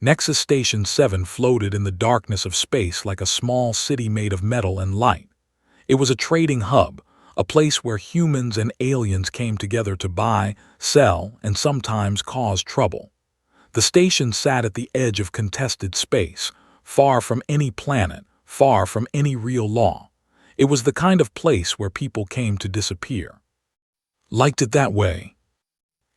Nexus Station 7 floated in the darkness of space like a small city made of metal and light. It was a trading hub, a place where humans and aliens came together to buy, sell, and sometimes cause trouble. The station sat at the edge of contested space, far from any planet, far from any real law. It was the kind of place where people came to disappear. Liked it that way.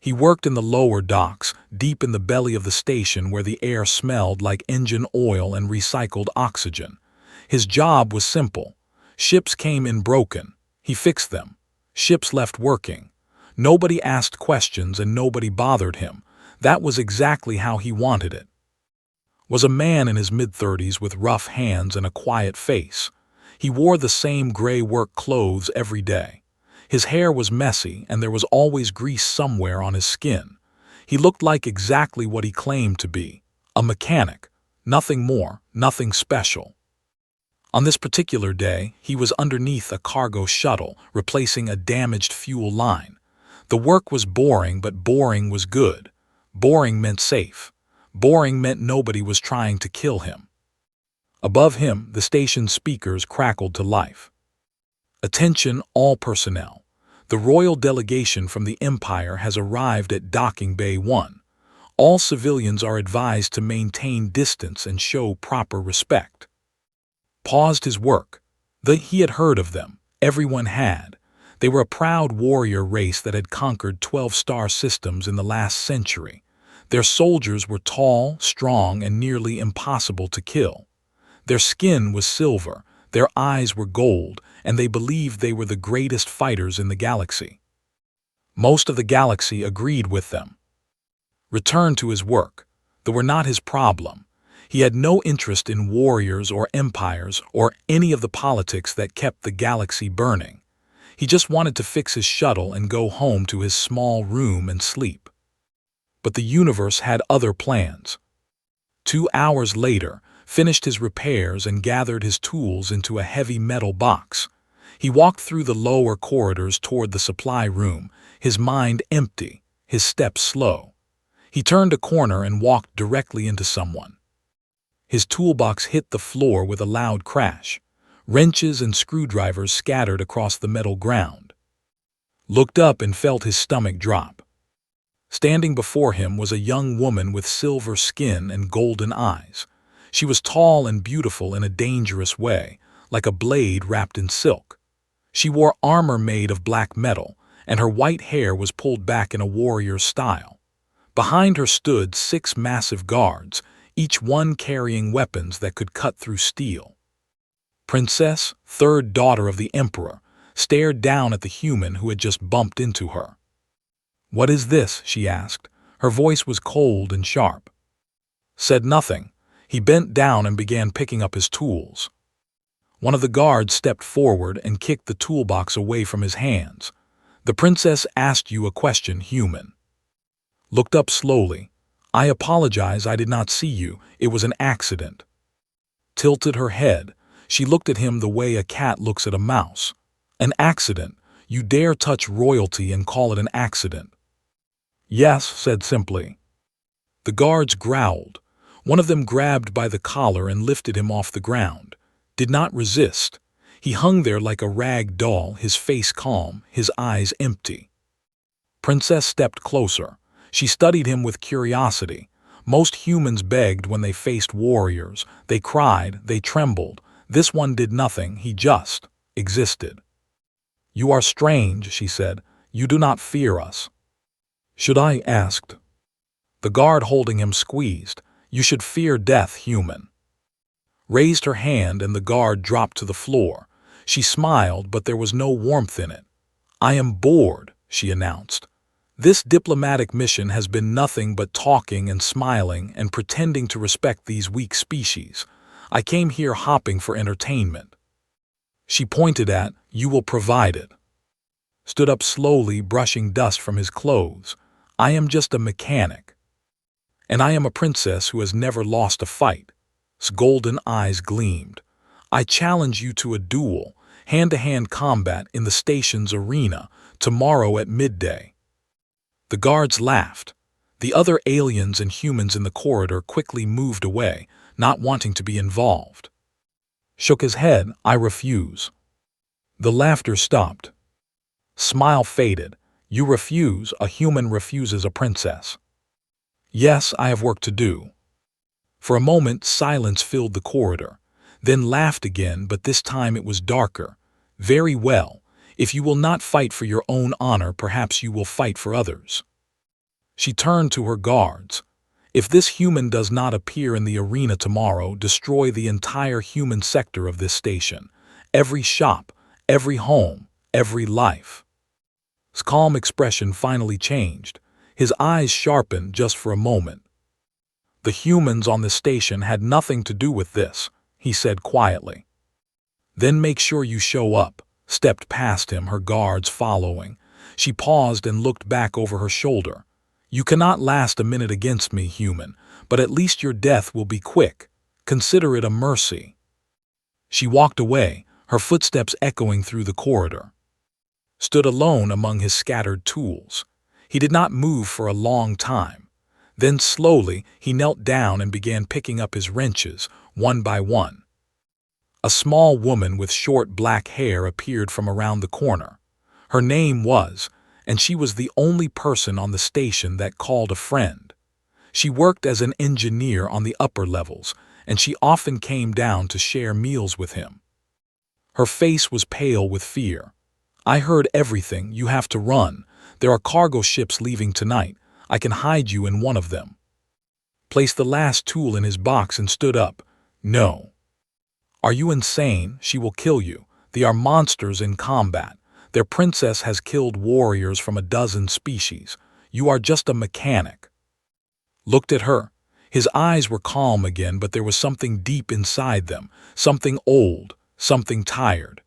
He worked in the lower docks, deep in the belly of the station where the air smelled like engine oil and recycled oxygen. His job was simple. Ships came in broken. He fixed them. Ships left working. Nobody asked questions and nobody bothered him. That was exactly how he wanted it. Was a man in his mid-30s with rough hands and a quiet face. He wore the same gray work clothes every day. His hair was messy and there was always grease somewhere on his skin. He looked like exactly what he claimed to be, a mechanic. Nothing more, nothing special. On this particular day, he was underneath a cargo shuttle, replacing a damaged fuel line. The work was boring, but boring was good. Boring meant safe. Boring meant nobody was trying to kill him. Above him, the station's speakers crackled to life. Attention, all personnel. The royal delegation from the Empire has arrived at Docking Bay 1. All civilians are advised to maintain distance and show proper respect. Paused his work. He had heard of them. Everyone had. They were a proud warrior race that had conquered 12 star systems in the last century. Their soldiers were tall, strong, and nearly impossible to kill. Their skin was silver, their eyes were gold, and they believed they were the greatest fighters in the galaxy. Most of the galaxy agreed with them. Returned to his work. They were not his problem. He had no interest in warriors or empires or any of the politics that kept the galaxy burning. He just wanted to fix his shuttle and go home to his small room and sleep. But the universe had other plans. 2 hours later, finished his repairs and gathered his tools into a heavy metal box. He walked through the lower corridors toward the supply room, his mind empty, his steps slow. He turned a corner and walked directly into someone. His toolbox hit the floor with a loud crash. Wrenches and screwdrivers scattered across the metal ground. Looked up and felt his stomach drop. Standing before him was a young woman with silver skin and golden eyes. She was tall and beautiful in a dangerous way, like a blade wrapped in silk. She wore armor made of black metal, and her white hair was pulled back in a warrior style. Behind her stood 6 massive guards, each one carrying weapons that could cut through steel. Princess, third daughter of the Emperor, stared down at the human who had just bumped into her. "What is this?" she asked. Her voice was cold and sharp. Said nothing. He bent down and began picking up his tools. One of the guards stepped forward and kicked the toolbox away from his hands. "The princess asked you a question, human." Looked up slowly. "I apologize, I did not see you. It was an accident." Tilted her head. She looked at him the way a cat looks at a mouse. "An accident? You dare touch royalty and call it an accident?" "Yes," said simply. The guards growled. One of them grabbed by the collar and lifted him off the ground. Did not resist. He hung there like a rag doll, his face calm, his eyes empty. Princess stepped closer. She studied him with curiosity. Most humans begged when they faced warriors. They cried, they trembled. This one did nothing, he just existed. "You are strange," she said. "You do not fear us." "Should I?" asked. The guard holding him squeezed. "You should fear death, human." Raised her hand and the guard dropped to the floor. She smiled, but there was no warmth in it. "I am bored," she announced. "This diplomatic mission has been nothing but talking and smiling and pretending to respect these weak species. I came here hopping for entertainment." She pointed at, "You will provide it." Stood up slowly, brushing dust from his clothes. "I am just a mechanic. And I am a princess who has never lost a fight." His golden eyes gleamed. "I challenge you to a duel, hand-to-hand combat in the station's arena, tomorrow at midday." The guards laughed. The other aliens and humans in the corridor quickly moved away, not wanting to be involved. Shook his head. I refuse. The laughter stopped. Smile faded. You refuse. A human refuses a princess. Yes, I have work to do. For a moment, silence filled the corridor, then laughed again, but this time it was darker. Very well. If you will not fight for your own honor, perhaps you will fight for others. She turned to her guards. If this human does not appear in the arena tomorrow, destroy the entire human sector of this station. Every shop, every home, every life. His calm expression finally changed. His eyes sharpened just for a moment. The humans on the station had nothing to do with this, he said quietly. Then make sure you show up. Stepped past him, her guards following. She paused and looked back over her shoulder. You cannot last a minute against me, human, but at least your death will be quick. Consider it a mercy. She walked away, her footsteps echoing through the corridor. Stood alone among his scattered tools. He did not move for a long time. Then slowly he knelt down and began picking up his wrenches, one by one. A small woman with short black hair appeared from around the corner. Her name was, and she was the only person on the station that called a friend. She worked as an engineer on the upper levels, and she often came down to share meals with him. Her face was pale with fear. I heard everything. You have to run. There are cargo ships leaving tonight. I can hide you in one of them. Placed the last tool in his box and stood up. No. Are you insane? She will kill you. They are monsters in combat. Their princess has killed warriors from a dozen species. You are just a mechanic. Looked at her. His eyes were calm again, but there was something deep inside them, something old, something tired.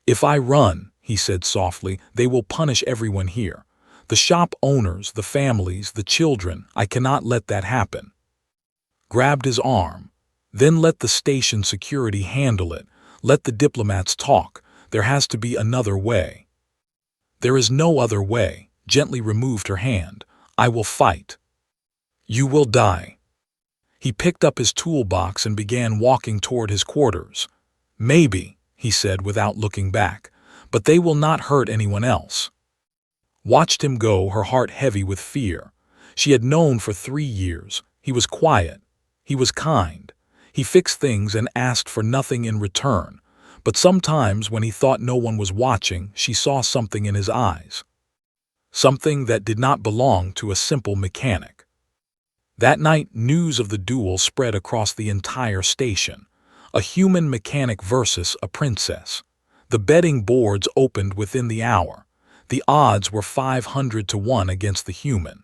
If I run, he said softly, they will punish everyone here. The shop owners, the families, the children. I cannot let that happen. Grabbed his arm. Then let the station security handle it. Let the diplomats talk. There has to be another way. There is no other way. Gently removed her hand. I will fight. You will die. He picked up his toolbox and began walking toward his quarters. Maybe, he said without looking back, but they will not hurt anyone else. Watched him go, her heart heavy with fear. She had known for 3 years. He was quiet. He was kind. He fixed things and asked for nothing in return. But sometimes when he thought no one was watching, she saw something in his eyes. Something that did not belong to a simple mechanic. That night, news of the duel spread across the entire station. A human mechanic versus a princess. The betting boards opened within the hour. The odds were 500 to 1 against the human.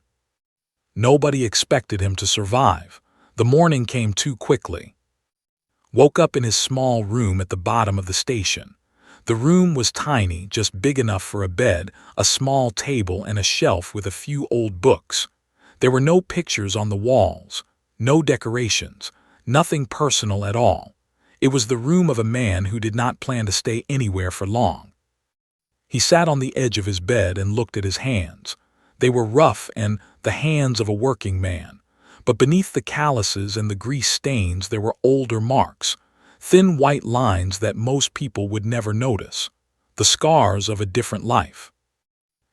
Nobody expected him to survive. The morning came too quickly. Woke up in his small room at the bottom of the station. The room was tiny, just big enough for a bed, a small table, and a shelf with a few old books. There were no pictures on the walls, no decorations, nothing personal at all. It was the room of a man who did not plan to stay anywhere for long. He sat on the edge of his bed and looked at his hands. They were rough and the hands of a working man. But beneath the calluses and the grease stains there were older marks, thin white lines that most people would never notice, the scars of a different life.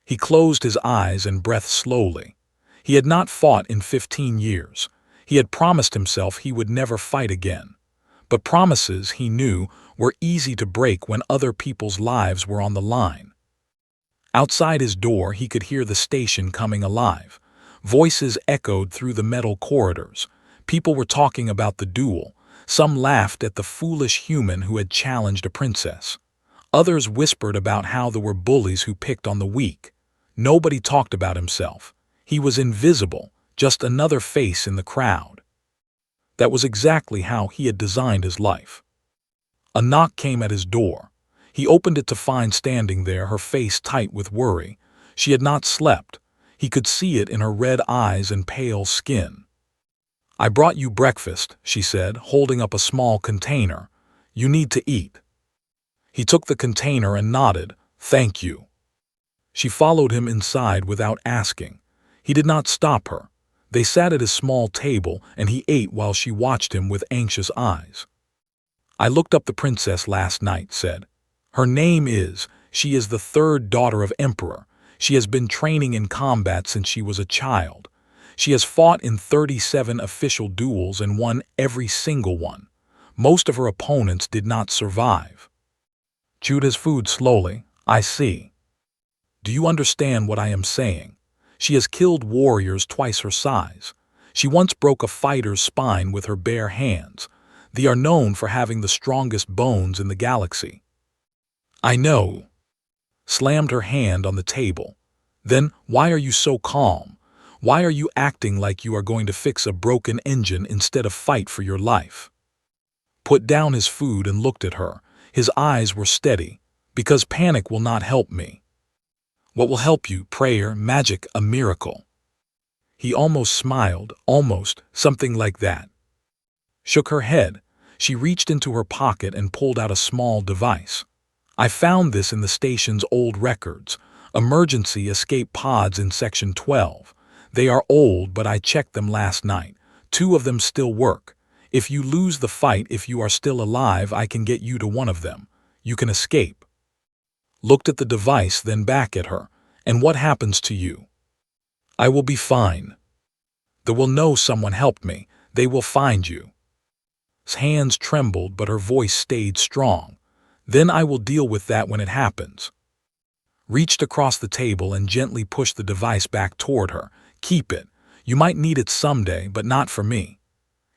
He closed his eyes and breathed slowly. He had not fought in 15 years. He had promised himself he would never fight again. But promises, he knew, were easy to break when other people's lives were on the line. Outside his door he could hear the station coming alive. Voices echoed through the metal corridors. People were talking about the duel. Some laughed at the foolish human who had challenged a princess. Others whispered about how there were bullies who picked on the weak. Nobody talked about himself. He was invisible, just another face in the crowd. That was exactly how he had designed his life. A knock came at his door. He opened it to find standing there, her face tight with worry. She had not slept. He could see it in her red eyes and pale skin. I brought you breakfast, she said, holding up a small container. You need to eat. He took the container and nodded. Thank you. She followed him inside without asking. He did not stop her. They sat at his small table, and he ate while she watched him with anxious eyes. "I looked up the princess last night," said. "Her name is, she is the third daughter of Emperor. She has been training in combat since she was a child. She has fought in 37 official duels and won every single one. Most of her opponents did not survive." Chewed his food slowly. "I see. Do you understand what I am saying? She has killed warriors twice her size. She once broke a fighter's spine with her bare hands. They are known for having the strongest bones in the galaxy." "I know." Slammed her hand on the table. "Then why are you so calm? Why are you acting like you are going to fix a broken engine instead of fight for your life?" Put down his food and looked at her. His eyes were steady. "Because panic will not help me." "What will help you? Prayer, magic, a miracle." He almost smiled, almost, something like that. Shook her head. She reached into her pocket and pulled out a small device. "I found this in the station's old records. Emergency escape pods in Section 12. They are old, but I checked them last night. 2 of them still work. If you lose the fight, if you are still alive, I can get you to one of them. You can escape." Looked at the device, then back at her. "And what happens to you?" "I will be fine. They will know someone helped me. They will find you." His hands trembled, but her voice stayed strong. "Then I will deal with that when it happens." Reached across the table and gently pushed the device back toward her. "Keep it. You might need it someday, but not for me."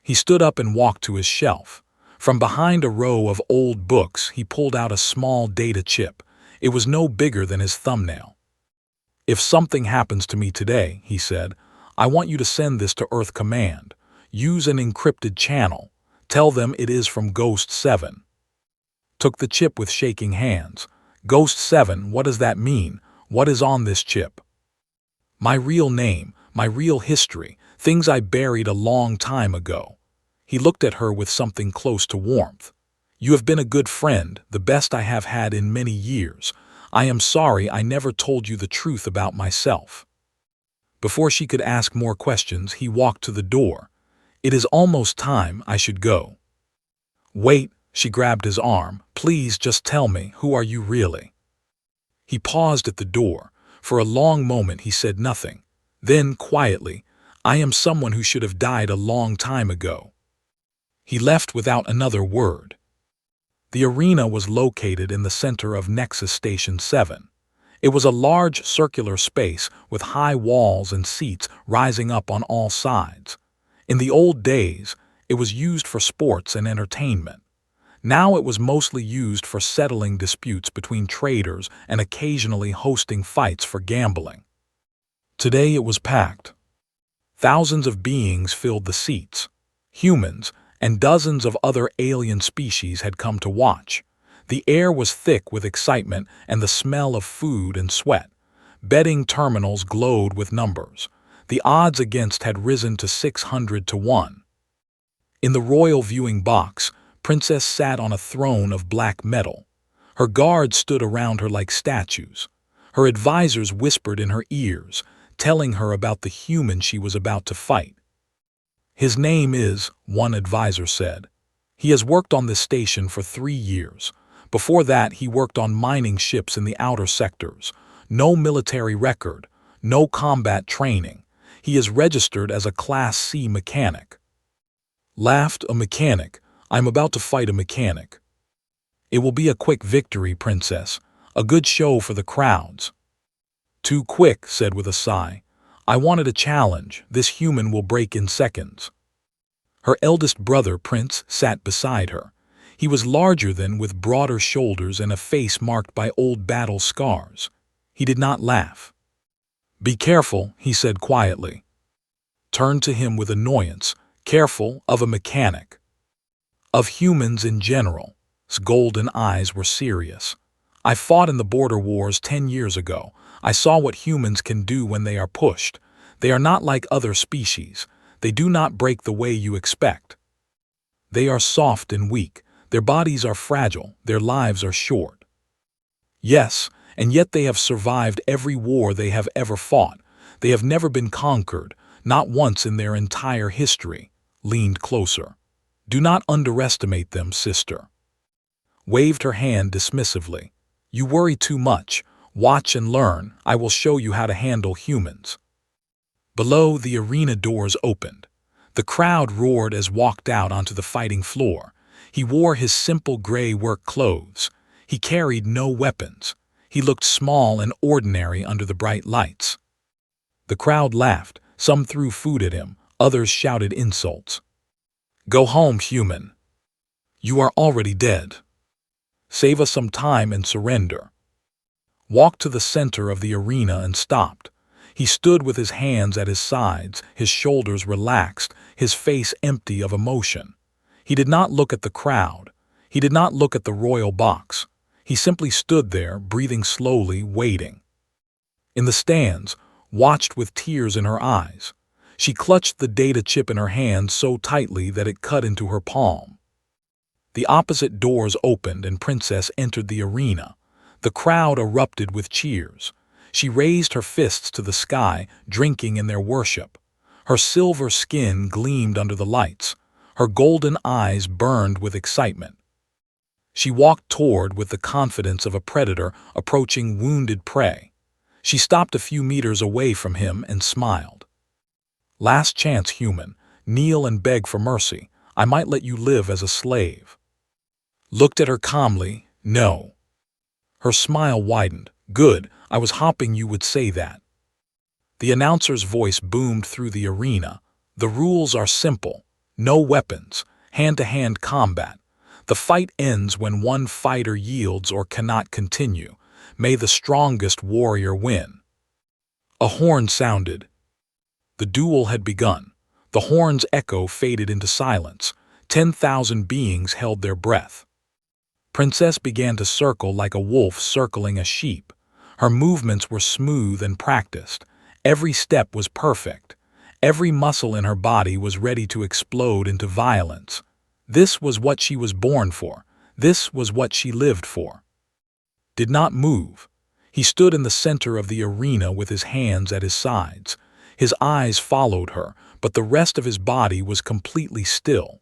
He stood up and walked to his shelf. From behind a row of old books, he pulled out a small data chip. It was no bigger than his thumbnail. "If something happens to me today," he said, "I want you to send this to Earth Command. Use an encrypted channel. Tell them it is from Ghost 7. Took the chip with shaking hands. "Ghost 7, what does that mean? What is on this chip?" "My real name, my real history, things I buried a long time ago." He looked at her with something close to warmth. "You have been a good friend, the best I have had in many years. I am sorry I never told you the truth about myself." Before she could ask more questions, he walked to the door. "It is almost time I should go." "Wait," she grabbed his arm. "Please just tell me, who are you really?" He paused at the door. For a long moment he said nothing. Then, quietly, "I am someone who should have died a long time ago." He left without another word. The arena was located in the center of Nexus Station 7. It was a large circular space with high walls and seats rising up on all sides. In the old days, it was used for sports and entertainment. Now it was mostly used for settling disputes between traders and occasionally hosting fights for gambling. Today it was packed. Thousands of beings filled the seats. Humans and dozens of other alien species had come to watch. The air was thick with excitement and the smell of food and sweat. Betting terminals glowed with numbers. The odds against had risen to 600 to 1. In the royal viewing box, Princess sat on a throne of black metal. Her guards stood around her like statues. Her advisors whispered in her ears, telling her about the human she was about to fight. "His name is," one advisor said. "He has worked on this station for 3 years. Before that, he worked on mining ships in the outer sectors. No military record, no combat training. He is registered as a Class C mechanic." Laughed. "A mechanic. I'm about to fight a mechanic." "It will be a quick victory, Princess. A good show for the crowds." "Too quick," said with a sigh. "I wanted a challenge. This human will break in seconds." Her eldest brother, Prince, sat beside her. He was larger than, with broader shoulders and a face marked by old battle scars. He did not laugh. "Be careful," he said quietly. Turned to him with annoyance. "Careful of a mechanic." Of humans in general. His golden eyes were serious. "I fought in the border wars 10 years ago. I saw what humans can do when they are pushed. They are not like other species. They do not break the way you expect. They are soft and weak. Their bodies are fragile. Their lives are short. Yes, and yet they have survived every war they have ever fought. They have never been conquered, not once in their entire history. Leaned closer. Do not underestimate them, sister. Waved her hand dismissively. You worry too much. Watch and learn. I will show you how to handle humans. Below, the arena doors opened. The crowd roared as walked out onto the fighting floor. He wore his simple gray work clothes. He carried no weapons. He looked small and ordinary under the bright lights. The crowd laughed. Some threw food at him. Others shouted insults. Go home, human. You are already dead. Save us some time and surrender. Walked to the center of the arena and stopped. He stood with his hands at his sides, his shoulders relaxed, his face empty of emotion. He did not look at the crowd. He did not look at the royal box. He simply stood there, breathing slowly, waiting. In the stands, watched with tears in her eyes. She clutched the data chip in her hand so tightly that it cut into her palm. The opposite doors opened and Princess entered the arena. The crowd erupted with cheers. She raised her fists to the sky, drinking in their worship. Her silver skin gleamed under the lights. Her golden eyes burned with excitement. She walked toward with the confidence of a predator approaching wounded prey. She stopped a few meters away from him and smiled. Last chance, human. Kneel and beg for mercy. I might let you live as a slave. Looked at her calmly. No. Her smile widened. Good, I was hoping you would say that. The announcer's voice boomed through the arena. The rules are simple. No weapons. Hand-to-hand combat. The fight ends when one fighter yields or cannot continue. May the strongest warrior win. A horn sounded. The duel had begun. The horn's echo faded into silence. 10,000 beings held their breath. Princess began to circle like a wolf circling a sheep. Her movements were smooth and practiced. Every step was perfect. Every muscle in her body was ready to explode into violence. This was what she was born for. This was what she lived for. Did not move. He stood in the center of the arena with his hands at his sides. His eyes followed her, but the rest of his body was completely still.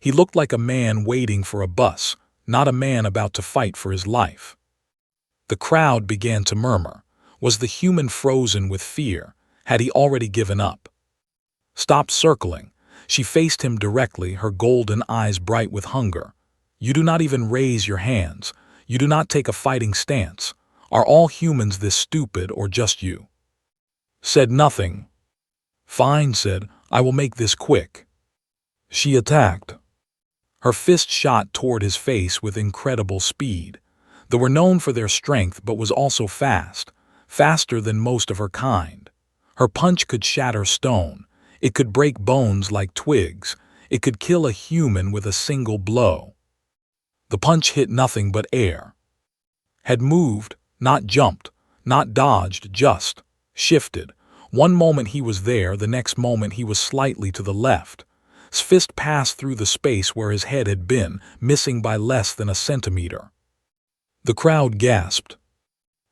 He looked like a man waiting for a bus, not a man about to fight for his life. The crowd began to murmur. Was the human frozen with fear? Had he already given up? Stop circling. She faced him directly, her golden eyes bright with hunger. You do not even raise your hands. You do not take a fighting stance. Are all humans this stupid or just you? Said nothing. Fine, said, I will make this quick. She attacked. Her fist shot toward his face with incredible speed. They were known for their strength but was also fast, faster than most of her kind. Her punch could shatter stone. It could break bones like twigs. It could kill a human with a single blow. The punch hit nothing but air. Had moved, not jumped, not dodged, just shifted. One moment he was there, the next moment he was slightly to the left. His fist passed through the space where his head had been, missing by less than a centimeter. The crowd gasped.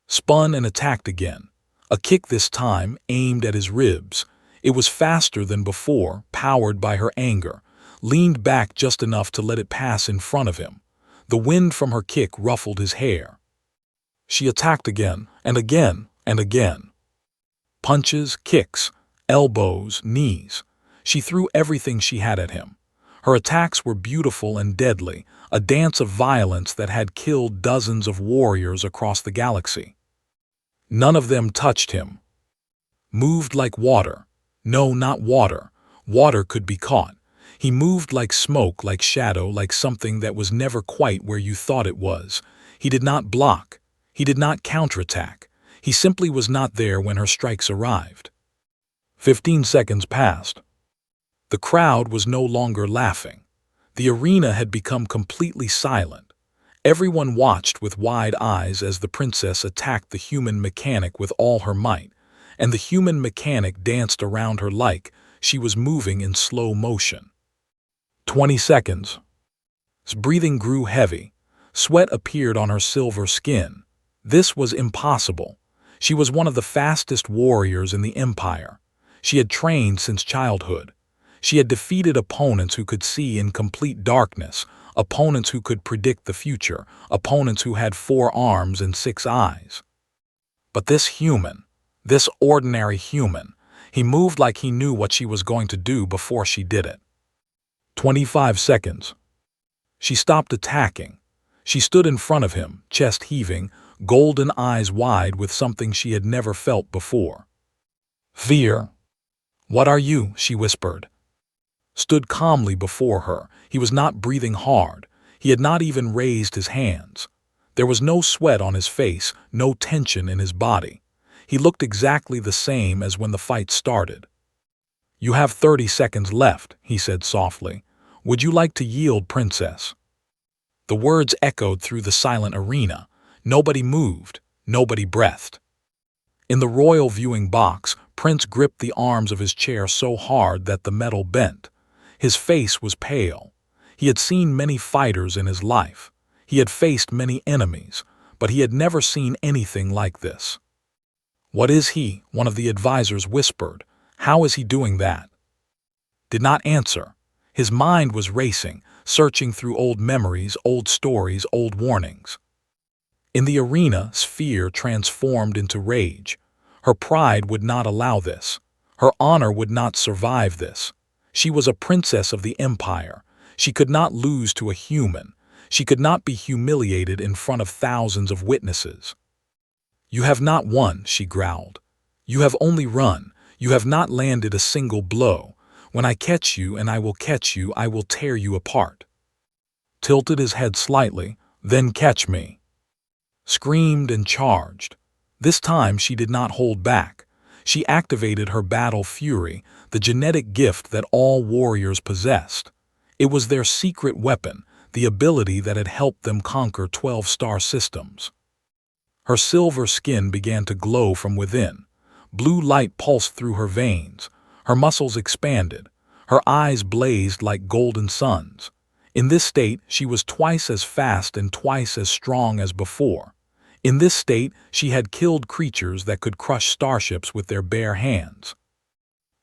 Spun and attacked again. A kick this time, aimed at his ribs. It was faster than before, powered by her anger. Leaned back just enough to let it pass in front of him. The wind from her kick ruffled his hair. She attacked again, and again, and again. Punches, kicks, elbows, knees. She threw everything she had at him. Her attacks were beautiful and deadly, a dance of violence that had killed dozens of warriors across the galaxy. None of them touched him. Moved like water. No, not water. Water could be caught. He moved like smoke, like shadow, like something that was never quite where you thought it was. He did not block. He did not counterattack. He simply was not there when her strikes arrived. 15 seconds passed. The crowd was no longer laughing. The arena had become completely silent. Everyone watched with wide eyes as the princess attacked the human mechanic with all her might, and the human mechanic danced around her like she was moving in slow motion. 20 seconds. His breathing grew heavy. Sweat appeared on her silver skin. This was impossible. She was one of the fastest warriors in the Empire. She had trained since childhood. She had defeated opponents who could see in complete darkness, opponents who could predict the future, opponents who had 4 arms and 6 eyes. But this human, this ordinary human, he moved like he knew what she was going to do before she did it. 25 seconds. She stopped attacking. She stood in front of him, chest heaving, golden eyes wide with something she had never felt before. Fear. "What are you?" she whispered. Stood calmly before her. He was not breathing hard. He had not even raised his hands. There was no sweat on his face, no tension in his body. He looked exactly the same as when the fight started. "You have 30 seconds left," he said softly. "Would you like to yield, princess?" The words echoed through the silent arena. Nobody moved. Nobody breathed. In the royal viewing box, Prince gripped the arms of his chair so hard that the metal bent. His face was pale. He had seen many fighters in his life. He had faced many enemies, but he had never seen anything like this. "What is he?" one of the advisors whispered. "How is he doing that?" Did not answer. His mind was racing, searching through old memories, old stories, old warnings. In the arena, Sphere transformed into rage. Her pride would not allow this. Her honor would not survive this. She was a princess of the Empire. She could not lose to a human. She could not be humiliated in front of thousands of witnesses. "You have not won," she growled. "You have only run. You have not landed a single blow. When I catch you, and I will catch you, I will tear you apart." Tilted his head slightly. "Then catch me." Screamed and charged. This time she did not hold back. She activated her battle fury, the genetic gift that all warriors possessed. It was their secret weapon, the ability that had helped them conquer 12 star systems. Her silver skin began to glow from within. Blue light pulsed through her veins. Her muscles expanded. Her eyes blazed like golden suns. In this state, she was twice as fast and twice as strong as before. In this state, she had killed creatures that could crush starships with their bare hands.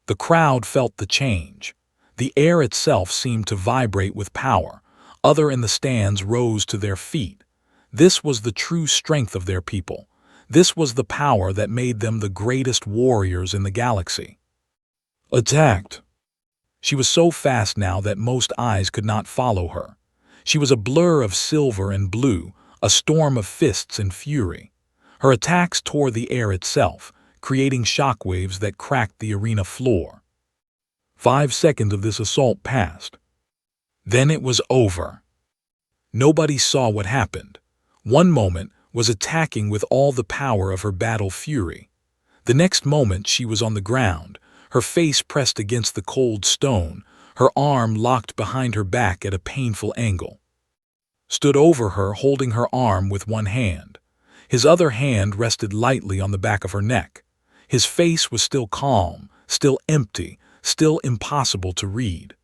The crowd felt the change. The air itself seemed to vibrate with power. Others in the stands rose to their feet. This was the true strength of their people. This was the power that made them the greatest warriors in the galaxy. Attacked. She was so fast now that most eyes could not follow her. She was a blur of silver and blue, a storm of fists and fury. Her attacks tore the air itself, creating shockwaves that cracked the arena floor. 5 seconds of this assault passed. Then it was over. Nobody saw what happened. One moment was attacking with all the power of her battle fury. The next moment she was on the ground, her face pressed against the cold stone, her arm locked behind her back at a painful angle. Stood over her, holding her arm with one hand. His other hand rested lightly on the back of her neck. His face was still calm, still empty, still impossible to read.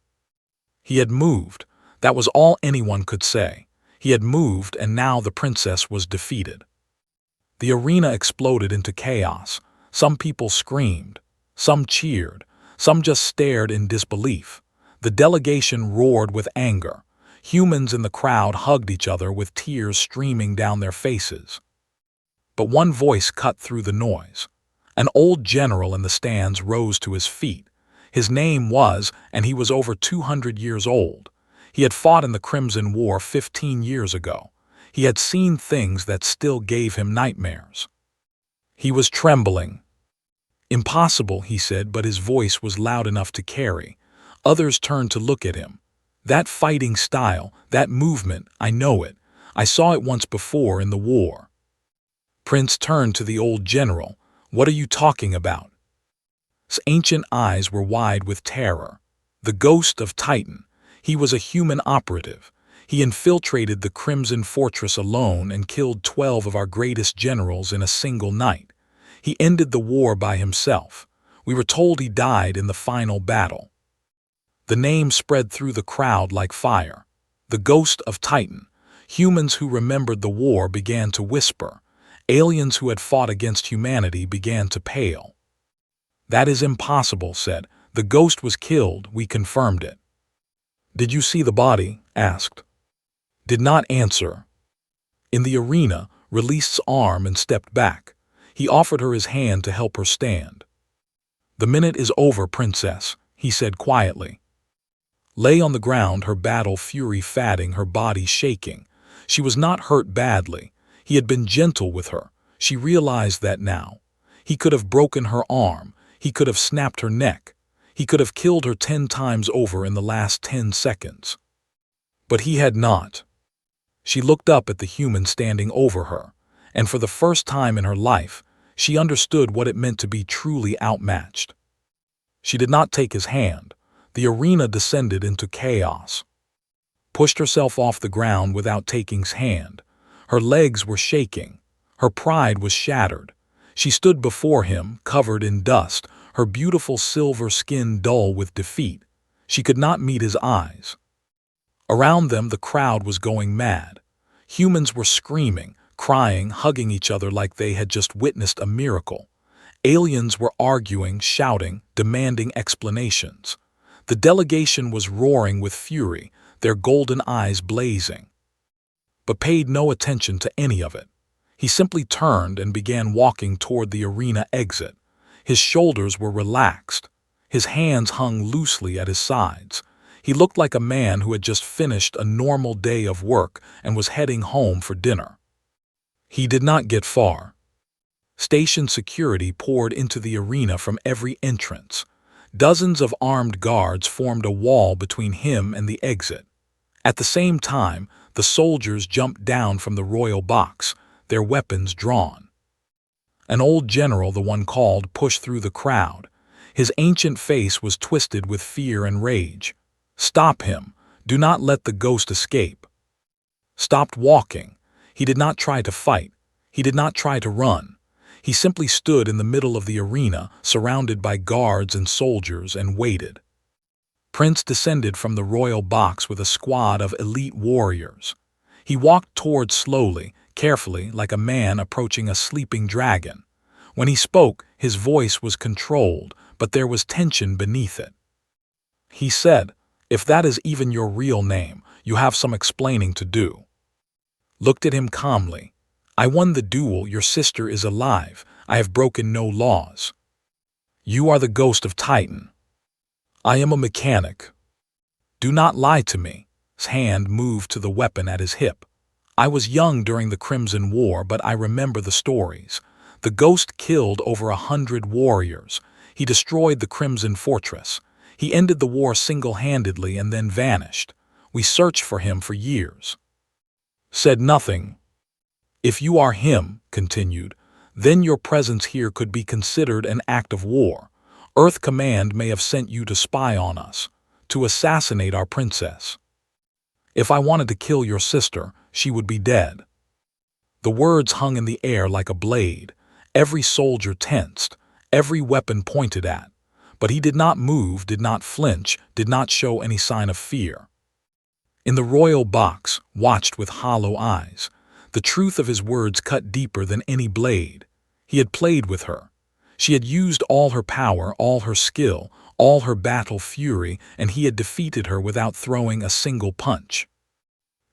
He had moved. That was all anyone could say. He had moved, and now the princess was defeated. The arena exploded into chaos. Some people screamed. Some cheered. Some just stared in disbelief. The delegation roared with anger. Humans in the crowd hugged each other with tears streaming down their faces. But one voice cut through the noise. An old general in the stands rose to his feet. His name was, and he was over 200 years old. He had fought in the Crimson War 15 years ago. He had seen things that still gave him nightmares. He was trembling. "Impossible," he said, but his voice was loud enough to carry. Others turned to look at him. "That fighting style, that movement, I know it. I saw it once before in the war." Prince turned to the old general. "What are you talking about?" His ancient eyes were wide with terror. The ghost of Titan. He was a human operative. He infiltrated the Crimson Fortress alone and killed 12 of our greatest generals in a single night. He ended the war by himself. We were told he died in the final battle. The name spread through the crowd like fire. The ghost of Titan. Humans who remembered the war began to whisper. Aliens who had fought against humanity began to pale. "That is impossible," said. "The ghost was killed, we confirmed it." "Did you see the body?" asked. Did not answer. In the arena, released arm and stepped back. He offered her his hand to help her stand. "The minute is over, princess," he said quietly. Lay on the ground, her battle fury fatting, her body shaking. She was not hurt badly. He had been gentle with her. She realized that now. He could have broken her arm. He could have snapped her neck. He could have killed her 10 times over in the last 10 seconds. But he had not. She looked up at the human standing over her, and for the first time in her life, she understood what it meant to be truly outmatched. She did not take his hand. The arena descended into chaos. Pushed herself off the ground without taking his hand. Her legs were shaking. Her pride was shattered. She stood before him, covered in dust, her beautiful silver skin dull with defeat. She could not meet his eyes. Around them, the crowd was going mad. Humans were screaming, crying, hugging each other like they had just witnessed a miracle. Aliens were arguing, shouting, demanding explanations. The delegation was roaring with fury, their golden eyes blazing, but paid no attention to any of it. He simply turned and began walking toward the arena exit. His shoulders were relaxed. His hands hung loosely at his sides. He looked like a man who had just finished a normal day of work and was heading home for dinner. He did not get far. Station security poured into the arena from every entrance. Dozens of armed guards formed a wall between him and the exit. At the same time, the soldiers jumped down from the royal box, their weapons drawn. An old general, the one called, pushed through the crowd. His ancient face was twisted with fear and rage. "Stop him! Do not let the ghost escape!" Stopped walking. He did not try to fight. He did not try to run. He simply stood in the middle of the arena, surrounded by guards and soldiers, and waited. Prince descended from the royal box with a squad of elite warriors. He walked toward slowly, carefully, like a man approaching a sleeping dragon. When he spoke, his voice was controlled, but there was tension beneath it. He said, "If that is even your real name, you have some explaining to do." Looked at him calmly. "I won the duel, your sister is alive, I have broken no laws. You are the ghost of Titan. I am a mechanic. Do not lie to me." His hand moved to the weapon at his hip. "I was young during the Crimson War, but I remember the stories. The ghost killed over 100 warriors. He destroyed the Crimson Fortress. He ended the war single-handedly and then vanished. We searched for him for years." Said nothing. "If you are him," continued, "then your presence here could be considered an act of war. Earth Command may have sent you to spy on us, to assassinate our princess. If I wanted to kill your sister, she would be dead." The words hung in the air like a blade. Every soldier tensed, every weapon pointed at. But he did not move, did not flinch, did not show any sign of fear. In the royal box, watched with hollow eyes. The truth of his words cut deeper than any blade. He had played with her. She had used all her power, all her skill, all her battle fury, and he had defeated her without throwing a single punch.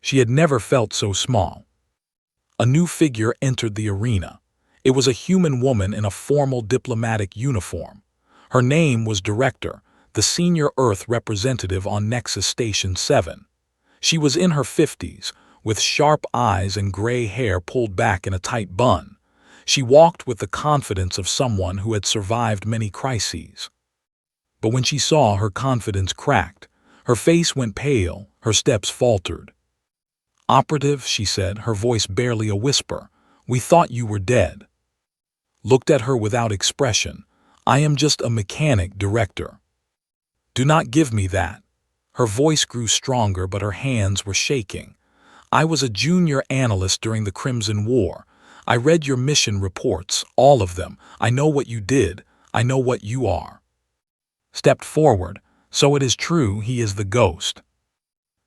She had never felt so small. A new figure entered the arena. It was a human woman in a formal diplomatic uniform. Her name was Director, the senior Earth representative on Nexus Station 7. She was in her 50s, with sharp eyes and gray hair pulled back in a tight bun. She walked with the confidence of someone who had survived many crises. But when she saw, her confidence cracked. Her face went pale, her steps faltered. "Operative," she said, her voice barely a whisper, "we thought you were dead." Looked at her without expression. "I am just a mechanic, Director." "Do not give me that." Her voice grew stronger, but her hands were shaking. "I was a junior analyst during the Crimson War. I read your mission reports, all of them. I know what you did. I know what you are." Stepped forward. "So it is true, he is the ghost."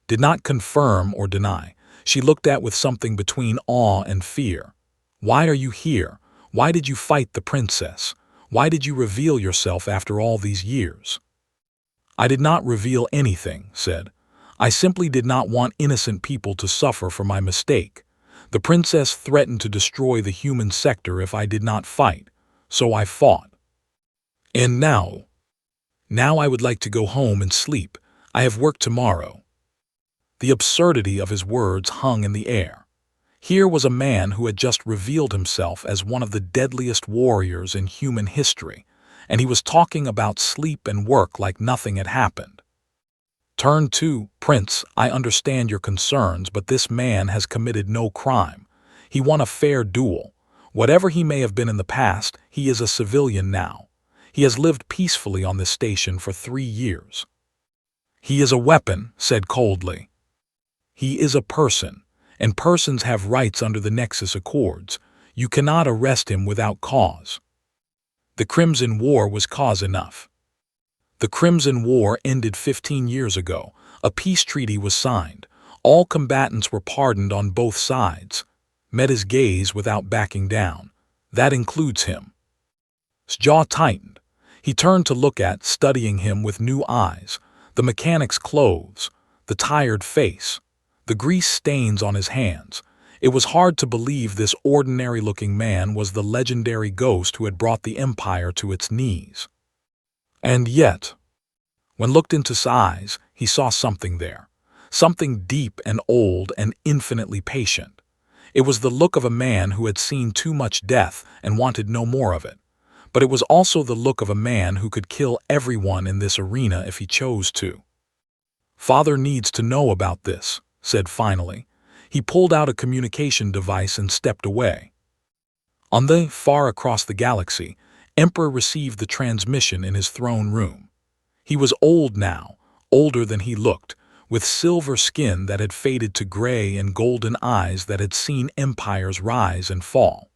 Did not confirm or deny. She looked at with something between awe and fear. Why are you here? Why did you fight the princess? Why did you reveal yourself after all these years?" "I did not reveal anything," said. "I simply did not want innocent people to suffer for my mistake. The princess threatened to destroy the human sector if I did not fight, so I fought. And now I would like to go home and sleep. I have work tomorrow." The absurdity of his words hung in the air. Here was a man who had just revealed himself as one of the deadliest warriors in human history, and he was talking about sleep and work like nothing had happened. Turn 2, "Prince, I understand your concerns, but this man has committed no crime. He won a fair duel. Whatever he may have been in the past, he is a civilian now. He has lived peacefully on this station for 3 years." "He is a weapon," said coldly. "He is a person, and persons have rights under the Nexus Accords. You cannot arrest him without cause." The Crimson War was cause enough. The Crimson War ended 15 years ago. A peace treaty was signed. All combatants were pardoned on both sides. Met his gaze without backing down. That includes him. His jaw tightened. He turned to look at, studying him with new eyes, the mechanic's clothes, the tired face, the grease stains on his hands. It was hard to believe this ordinary-looking man was the legendary ghost who had brought the Empire to its knees. And yet, when looked into his eyes, he saw something there, something deep and old and infinitely patient. It was the look of a man who had seen too much death and wanted no more of it. But it was also the look of a man who could kill everyone in this arena if he chose to. "Father needs to know about this," said finally. He pulled out a communication device and stepped away. On the far across the galaxy, Emperor received the transmission in his throne room. He was old now, older than he looked, with silver skin that had faded to gray and golden eyes that had seen empires rise and fall.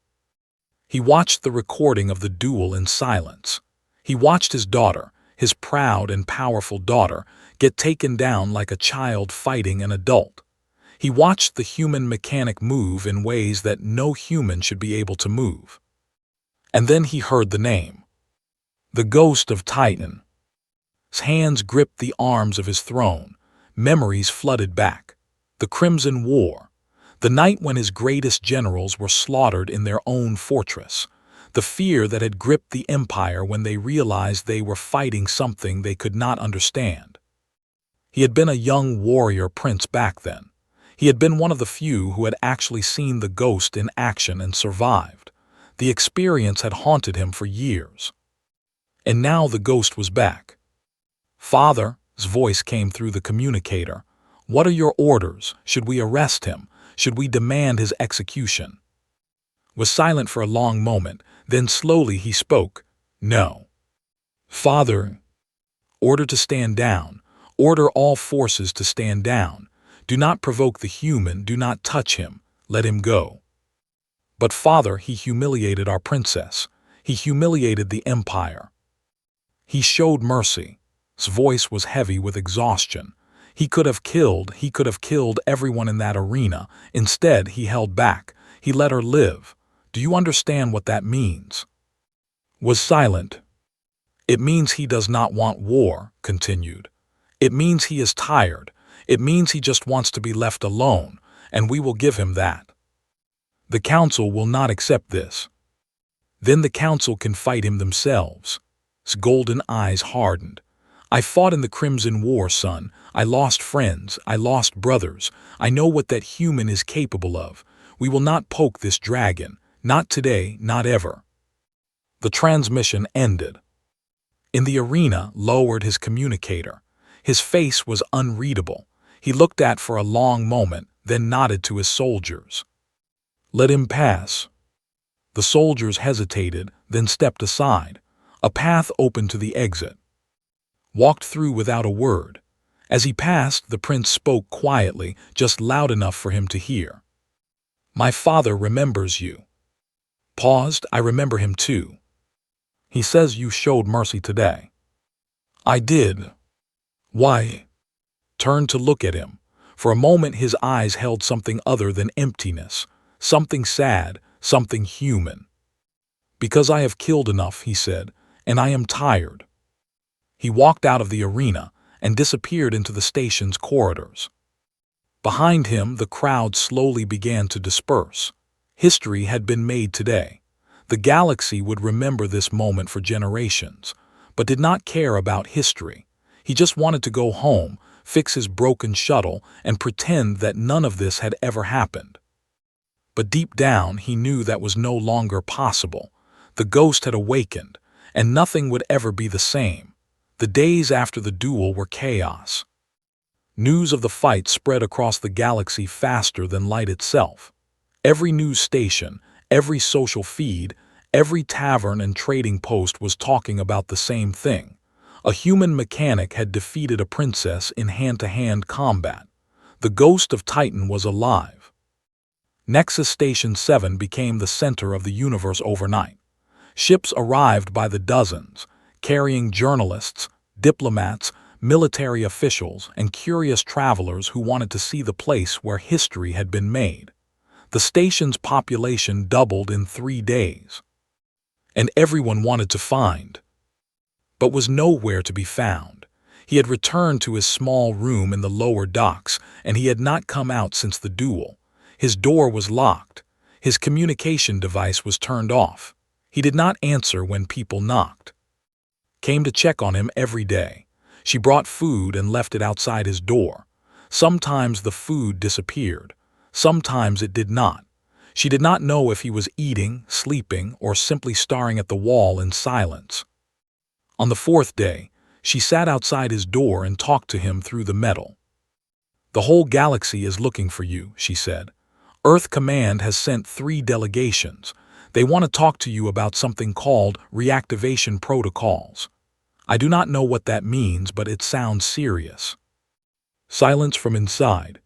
He watched the recording of the duel in silence. He watched his daughter, his proud and powerful daughter, get taken down like a child fighting an adult. He watched the human mechanic move in ways that no human should be able to move. And then he heard the name. The Ghost of Titan. His hands gripped the arms of his throne. Memories flooded back. The Crimson War. The night when his greatest generals were slaughtered in their own fortress. The fear that had gripped the Empire when they realized they were fighting something they could not understand. He had been a young warrior prince back then. He had been one of the few who had actually seen the ghost in action and survived. The experience had haunted him for years. And now the ghost was back. "Father," his voice came through the communicator. "What are your orders? Should we arrest him? Should we demand his execution?" Was silent for a long moment, then slowly he spoke. "No." "Father, order to stand down. Order all forces to stand down. Do not provoke the human, do not touch him. Let him go." "But father, he humiliated our princess. He humiliated the Empire." He showed mercy. His voice was heavy with exhaustion. He could have killed everyone in that arena. Instead, he held back. He let her live. Do you understand what that means? Was silent. "It means he does not want war," continued. "It means he is tired. It means he just wants to be left alone, and we will give him that. The council will not accept this. Then the council can fight him themselves." His golden eyes hardened. "I fought in the Crimson War, son. I lost friends. I lost brothers. I know what that human is capable of. We will not poke this dragon. Not today, not ever." The transmission ended. In the arena lowered his communicator. His face was unreadable. He looked at for a long moment, then nodded to his soldiers. "Let him pass." The soldiers hesitated, then stepped aside. A path opened to the exit. Walked through without a word. As he passed, the prince spoke quietly, just loud enough for him to hear. "My father remembers you." Paused. "I remember him too. He says you showed mercy today." "I did." "Why?" Turned to look at him. For a moment his eyes held something other than emptiness, something sad, something human. "Because I have killed enough," he said, "and I am tired." He walked out of the arena and disappeared into the station's corridors. Behind him, the crowd slowly began to disperse. History had been made today. The galaxy would remember this moment for generations, but did not care about history. He just wanted to go home, fix his broken shuttle, and pretend that none of this had ever happened. But deep down, he knew that was no longer possible. The ghost had awakened, and nothing would ever be the same. The days after the duel were chaos. News of the fight spread across the galaxy faster than light itself. Every news station, every social feed, every tavern and trading post was talking about the same thing. A human mechanic had defeated a princess in hand-to-hand combat. The ghost of Titan was alive. Nexus Station 7 became the center of the universe overnight. Ships arrived by the dozens, carrying journalists, diplomats, military officials, and curious travelers who wanted to see the place where history had been made. The station's population doubled in 3 days. And everyone wanted to find, but was nowhere to be found. He had returned to his small room in the lower docks, and he had not come out since the duel. His door was locked. His communication device was turned off. He did not answer when people knocked. Came to check on him every day. She brought food and left it outside his door. Sometimes the food disappeared. Sometimes it did not. She did not know if he was eating, sleeping, or simply staring at the wall in silence. On the 4th day, she sat outside his door and talked to him through the metal. "The whole galaxy is looking for you," she said. "Earth Command has sent 3 delegations. They want to talk to you about something called reactivation protocols. I do not know what that means, but it sounds serious." Silence from inside.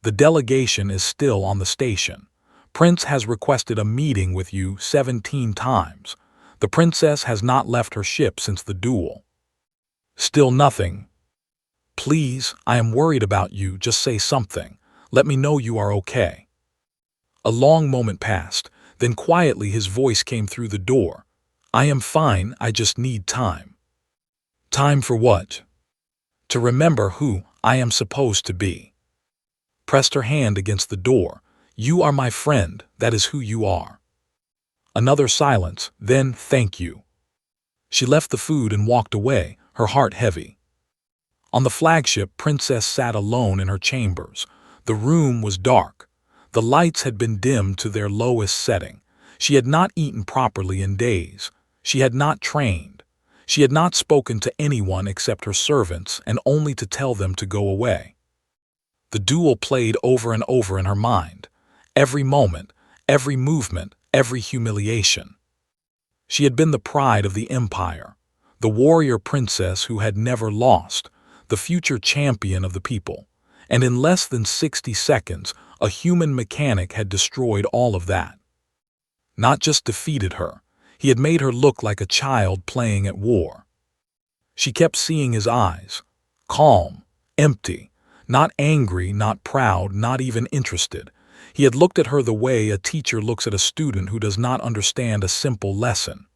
"The delegation is still on the station. Prince has requested a meeting with you 17 times. The princess has not left her ship since the duel." "Still nothing." "Please, I am worried about you. Just say something. Let me know you are okay." A long moment passed. Then quietly his voice came through the door. "I am fine. I just need time." "Time for what?" "To remember who I am supposed to be." Pressed her hand against the door. "You are my friend. That is who you are." Another silence. Then, "Thank you." She left the food and walked away, her heart heavy. On the flagship, Princess sat alone in her chambers. The room was dark. The lights had been dimmed to their lowest setting. She had not eaten properly in days. She had not trained. She had not spoken to anyone except her servants, and only to tell them to go away. The duel played over and over in her mind. Every moment, every movement, every humiliation. She had been the pride of the empire, the warrior princess who had never lost, the future champion of the people. And in less than 60 seconds, a human mechanic had destroyed all of that. Not just defeated her, he had made her look like a child playing at war. She kept seeing his eyes, calm, empty, not angry, not proud, not even interested. He had looked at her the way a teacher looks at a student who does not understand a simple lesson.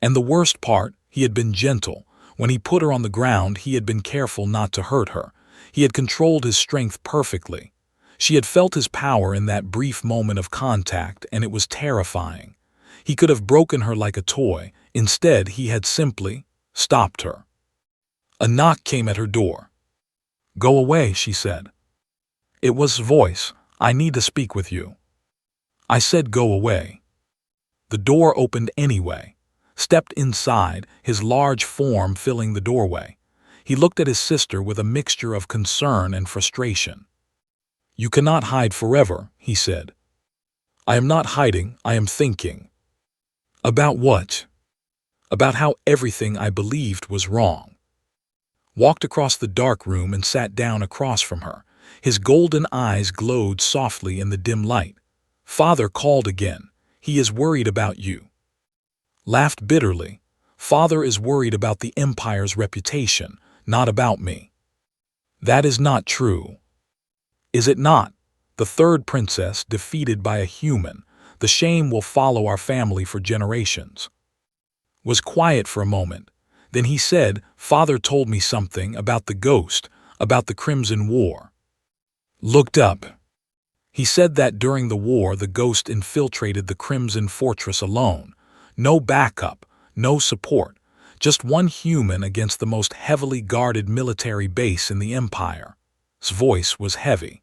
And the worst part, he had been gentle. When he put her on the ground, he had been careful not to hurt her. He had controlled his strength perfectly. She had felt his power in that brief moment of contact, and it was terrifying. He could have broken her like a toy. Instead, he had simply stopped her. A knock came at her door. "Go away," she said. It was his voice. "I need to speak with you." I said go away. The door opened anyway. Stepped inside, his large form filling the doorway. He looked at his sister with a mixture of concern and frustration. "You cannot hide forever," he said. "I am not hiding, I am thinking." "About what?" "About how everything I believed was wrong." Walked across the dark room and sat down across from her. His golden eyes glowed softly in the dim light. "Father called again. He is worried about you." Laughed bitterly. "Father is worried about the Empire's reputation, not about me." "That is not true." "Is it not? The third princess defeated by a human, The shame will follow our family for generations." Was quiet for a moment. Then he said, "Father told me something about the ghost, about the Crimson War." Looked up. He said that during the war the ghost infiltrated the Crimson Fortress alone. No backup, no support, just one human against the most heavily guarded military base in the Empire. His voice was heavy.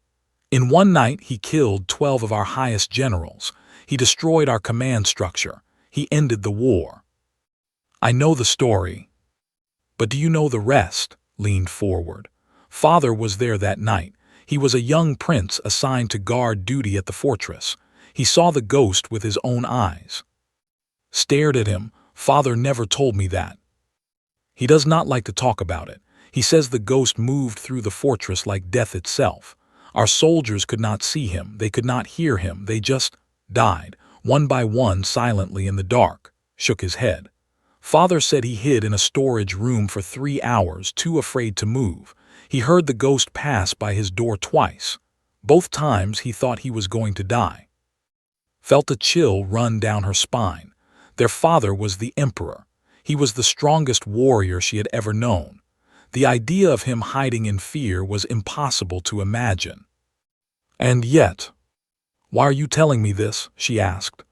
"In one night he killed 12 of our highest generals. He destroyed our command structure. He ended the war." "I know the story. But do you know the rest?" Leaned forward. "Father was there that night. He was a young prince assigned to guard duty at the fortress. He saw the ghost with his own eyes." Stared at him. "Father never told me that." "He does not like to talk about it. He says the ghost moved through the fortress like death itself. Our soldiers could not see him, they could not hear him, they just died, one by one, silently in the dark." Shook his head. "Father said he hid in a storage room for 3 hours, too afraid to move. He heard the ghost pass by his door twice. Both times he thought he was going to die." Felt a chill run down her spine. Their father was the emperor. He was the strongest warrior she had ever known. The idea of him hiding in fear was impossible to imagine. "And yet, why are you telling me this?" she asked.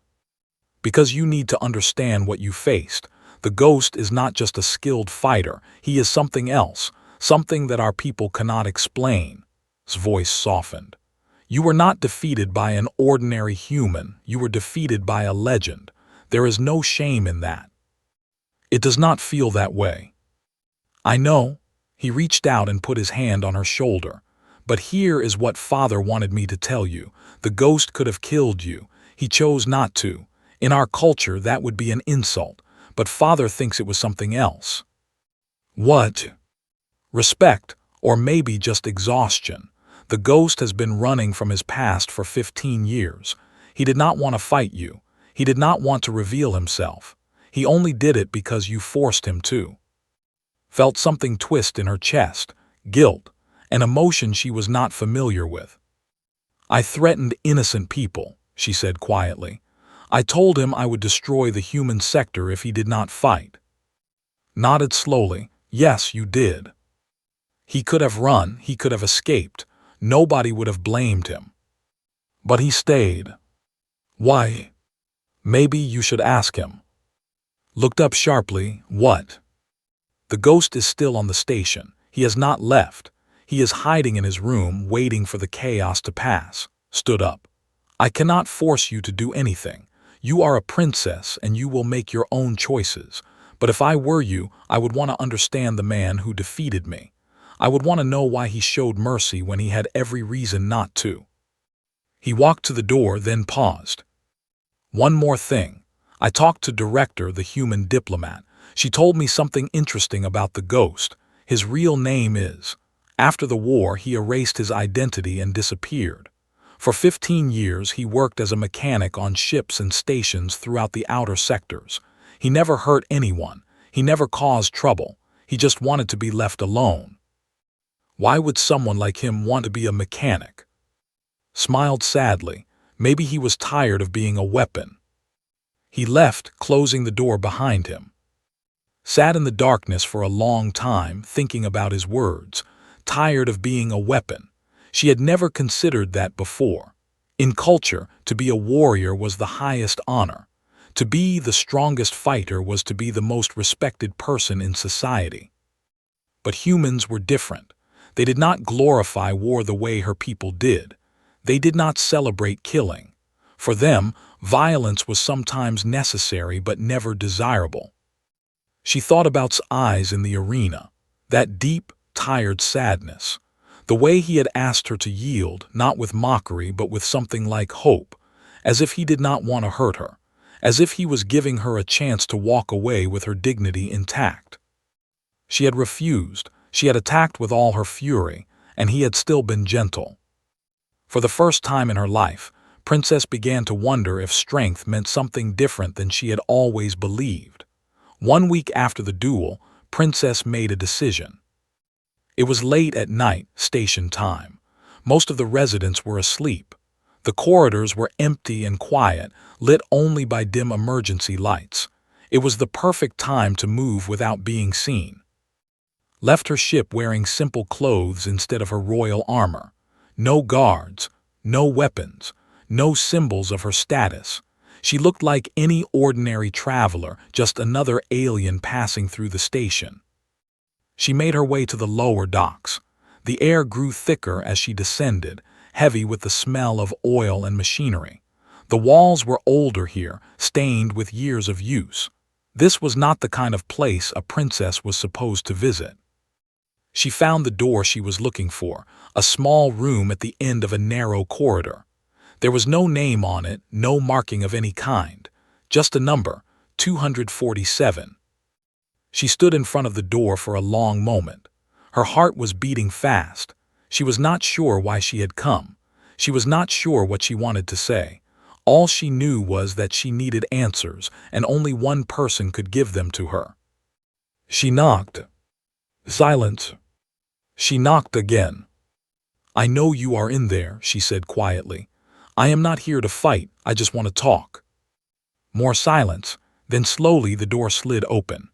"Because you need to understand what you faced. The ghost is not just a skilled fighter, he is something else, something that our people cannot explain." His voice softened. "You were not defeated by an ordinary human, you were defeated by a legend. There is no shame in that." "It does not feel that way." "I know." He reached out and put his hand on her shoulder. "But here is what Father wanted me to tell you. The ghost could have killed you. He chose not to. In our culture that would be an insult, but Father thinks it was something else." "What?" "Respect, or maybe just exhaustion. The ghost has been running from his past for 15 years. He did not want to fight you. He did not want to reveal himself. He only did it because you forced him to." Felt something twist in her chest, guilt, an emotion she was not familiar with. "I threatened innocent people," she said quietly. "I told him I would destroy the human sector if he did not fight." Nodded slowly. "Yes, you did." "He could have run, he could have escaped. Nobody would have blamed him. But he stayed." "Why?" "Maybe you should ask him." Looked up sharply. "What?" "The ghost is still on the station. He has not left. He is hiding in his room, waiting for the chaos to pass." Stood up. "I cannot force you to do anything. You are a princess and you will make your own choices. But if I were you, I would want to understand the man who defeated me. I would want to know why he showed mercy when he had every reason not to." He walked to the door, then paused. "One more thing. I talked to Director, the human diplomat. She told me something interesting about the ghost. His real name is... After the war, he erased his identity and disappeared. For 15 years, he worked as a mechanic on ships and stations throughout the outer sectors. He never hurt anyone. He never caused trouble. He just wanted to be left alone." "Why would someone like him want to be a mechanic?" Smiled sadly. "Maybe he was tired of being a weapon." He left, closing the door behind him. Sat in the darkness for a long time, thinking about his words. Tired of being a weapon. She had never considered that before. In culture, to be a warrior was the highest honor. To be the strongest fighter was to be the most respected person in society. But humans were different. They did not glorify war the way her people did. They did not celebrate killing. For them, violence was sometimes necessary but never desirable. She thought about his eyes in the arena, that deep, tired sadness. The way he had asked her to yield, not with mockery but with something like hope, as if he did not want to hurt her, as if he was giving her a chance to walk away with her dignity intact. She had refused, she had attacked with all her fury, and he had still been gentle. For the first time in her life, Princess began to wonder if strength meant something different than she had always believed. 1 week after the duel, Princess made a decision. It was late at night, station time. Most of the residents were asleep. The corridors were empty and quiet, lit only by dim emergency lights. It was the perfect time to move without being seen. Left her ship wearing simple clothes instead of her royal armor. No guards, no weapons, no symbols of her status. She looked like any ordinary traveler, just another alien passing through the station. She made her way to the lower docks. The air grew thicker as she descended, heavy with the smell of oil and machinery. The walls were older here, stained with years of use. This was not the kind of place a princess was supposed to visit. She found the door she was looking for, a small room at the end of a narrow corridor. There was no name on it, no marking of any kind, just a number, 247. She stood in front of the door for a long moment. Her heart was beating fast. She was not sure why she had come. She was not sure what she wanted to say. All she knew was that she needed answers, and only one person could give them to her. She knocked. Silence. She knocked again. "I know you are in there," she said quietly. "I am not here to fight, I just want to talk." More silence, then slowly the door slid open.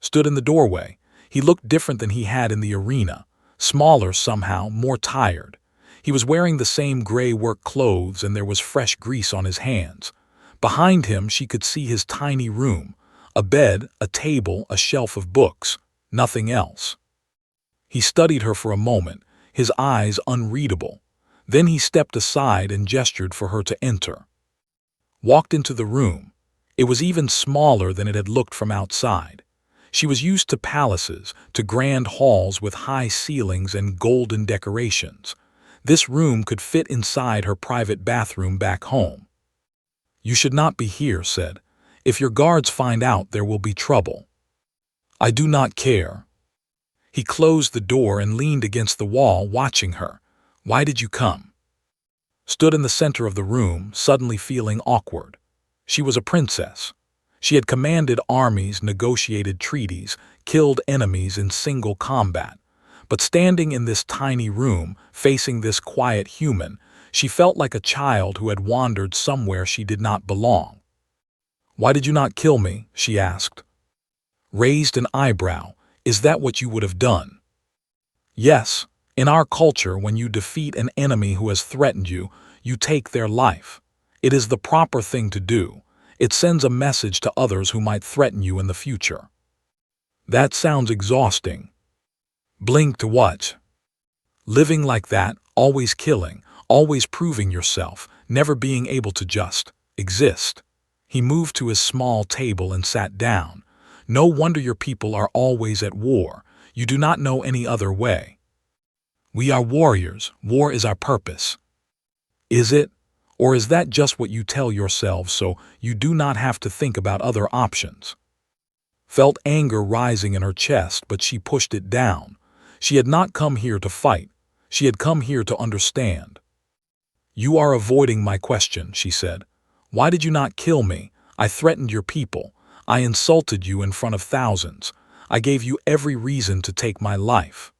Stood in the doorway. He looked different than he had in the arena, smaller somehow, more tired. He was wearing the same gray work clothes and there was fresh grease on his hands. Behind him she could see his tiny room, a bed, a table, a shelf of books, nothing else. He studied her for a moment, his eyes unreadable. Then he stepped aside and gestured for her to enter. Walked into the room. It was even smaller than it had looked from outside. She was used to palaces, to grand halls with high ceilings and golden decorations. This room could fit inside her private bathroom back home. "You should not be here," said. "If your guards find out, there will be trouble." "I do not care." He closed the door and leaned against the wall, watching her. "Why did you come?" Stood in the center of the room, suddenly feeling awkward. She was a princess. She had commanded armies, negotiated treaties, killed enemies in single combat. But standing in this tiny room, facing this quiet human, she felt like a child who had wandered somewhere she did not belong. "Why did you not kill me?" she asked. Raised an eyebrow. "Is that what you would have done?" "Yes. In our culture, when you defeat an enemy who has threatened you, you take their life. It is the proper thing to do. It sends a message to others who might threaten you in the future." "That sounds exhausting." "Blink to what?" "Living like that, always killing, always proving yourself, never being able to just exist." He moved to his small table and sat down. "No wonder your people are always at war. You do not know any other way." "We are warriors. War is our purpose." "Is it? Or is that just what you tell yourselves so you do not have to think about other options?" Felt anger rising in her chest, but she pushed it down. She had not come here to fight. She had come here to understand. "You are avoiding my question," she said. "Why did you not kill me? I threatened your people. I insulted you in front of thousands. I gave you every reason to take my life."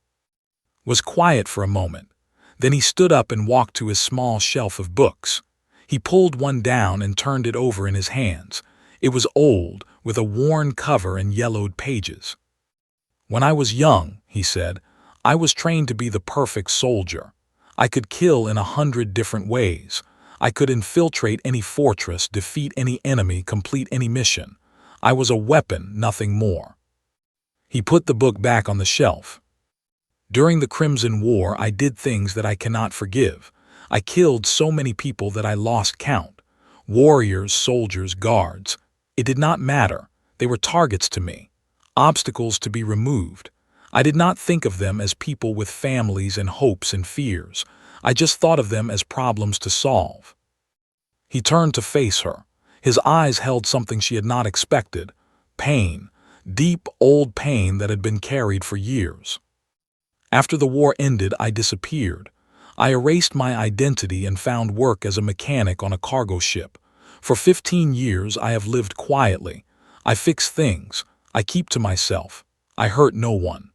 Was quiet for a moment. Then he stood up and walked to his small shelf of books. He pulled one down and turned it over in his hands. It was old, with a worn cover and yellowed pages. "When I was young," he said, "I was trained to be the perfect soldier. I could kill in 100 different ways. I could infiltrate any fortress, defeat any enemy, complete any mission. I was a weapon, nothing more." He put the book back on the shelf. "During the Crimson War, I did things that I cannot forgive. I killed so many people that I lost count. Warriors, soldiers, guards. It did not matter. They were targets to me. Obstacles to be removed. I did not think of them as people with families and hopes and fears. I just thought of them as problems to solve." He turned to face her. His eyes held something she had not expected. Pain. Deep, old pain that had been carried for years. "After the war ended, I disappeared. I erased my identity and found work as a mechanic on a cargo ship. For 15 years I have lived quietly. I fix things. I keep to myself. I hurt no one."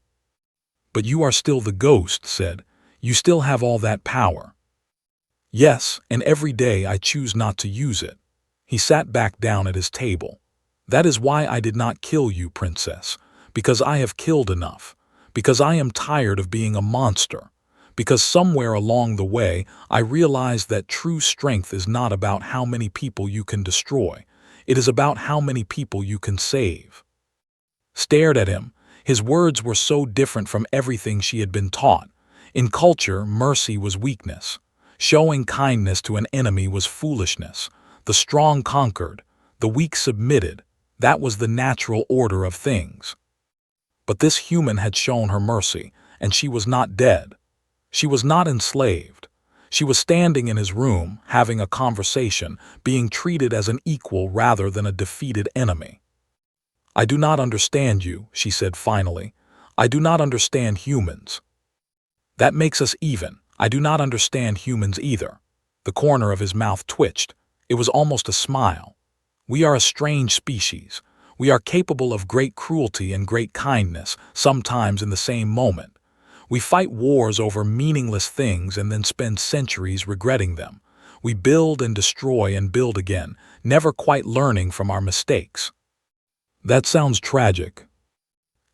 "But you are still the ghost," said. "You still have all that power." Yes, and every day I choose not to use it. He sat back down at his table. That is why I did not kill you, princess. Because I have killed enough. Because I am tired of being a monster. Because somewhere along the way, I realized that true strength is not about how many people you can destroy. It is about how many people you can save. Stared at him. His words were so different from everything she had been taught. In culture, mercy was weakness. Showing kindness to an enemy was foolishness. The strong conquered. The weak submitted. That was the natural order of things. But this human had shown her mercy, and she was not dead. She was not enslaved. She was standing in his room, having a conversation, being treated as an equal rather than a defeated enemy. I do not understand you, she said finally. I do not understand humans. That makes us even. I do not understand humans either. The corner of his mouth twitched. It was almost a smile. We are a strange species. We are capable of great cruelty and great kindness, sometimes in the same moment. We fight wars over meaningless things and then spend centuries regretting them. We build and destroy and build again, never quite learning from our mistakes. That sounds tragic.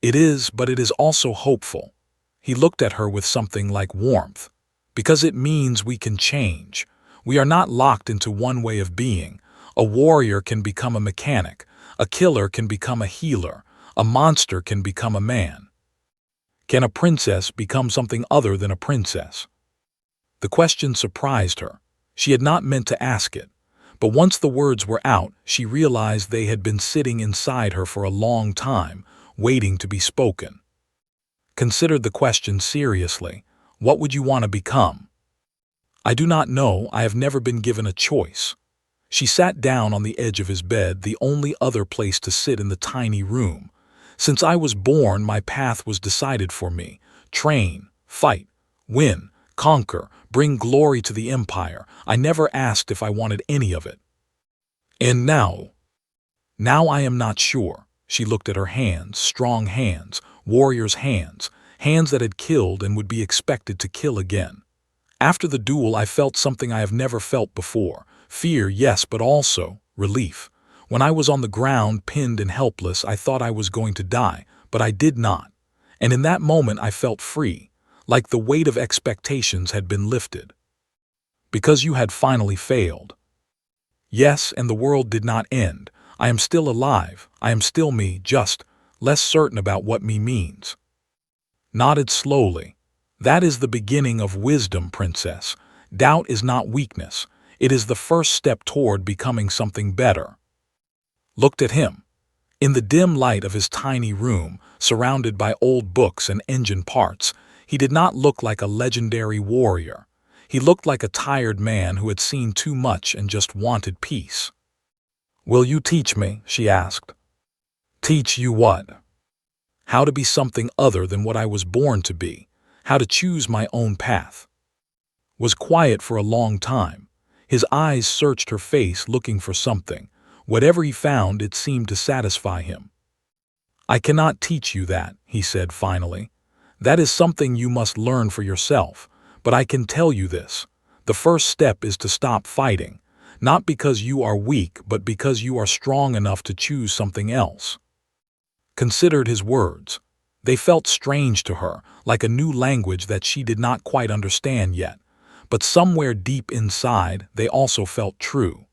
It is, but it is also hopeful. He looked at her with something like warmth. Because it means we can change. We are not locked into one way of being. A warrior can become a mechanic. A killer can become a healer. A monster can become a man. Can a princess become something other than a princess? The question surprised her. She had not meant to ask it. But once the words were out, she realized they had been sitting inside her for a long time, waiting to be spoken. Considered the question seriously. What would you want to become? I do not know. I have never been given a choice. She sat down on the edge of his bed, the only other place to sit in the tiny room. Since I was born, my path was decided for me. Train, fight, win, conquer, bring glory to the empire. I never asked if I wanted any of it. And now? Now I am not sure. She looked at her hands, strong hands, warrior's hands, hands that had killed and would be expected to kill again. After the duel, I felt something I have never felt before. Fear, yes, but also relief. When I was on the ground, pinned and helpless, I thought I was going to die, but I did not. And in that moment I felt free, like the weight of expectations had been lifted. Because you had finally failed. Yes, and the world did not end. I am still alive. I am still me, just less certain about what me means. Nodded slowly. That is the beginning of wisdom, princess. Doubt is not weakness. It is the first step toward becoming something better. Looked at him. In the dim light of his tiny room, surrounded by old books and engine parts, he did not look like a legendary warrior. He looked like a tired man who had seen too much and just wanted peace. Will you teach me? She asked. Teach you what? How to be something other than what I was born to be. How to choose my own path. Was quiet for a long time. His eyes searched her face looking for something. Whatever he found, it seemed to satisfy him. I cannot teach you that, he said finally. That is something you must learn for yourself. But I can tell you this. The first step is to stop fighting. Not because you are weak, but because you are strong enough to choose something else. Considered his words. They felt strange to her, like a new language that she did not quite understand yet. But somewhere deep inside, they also felt true.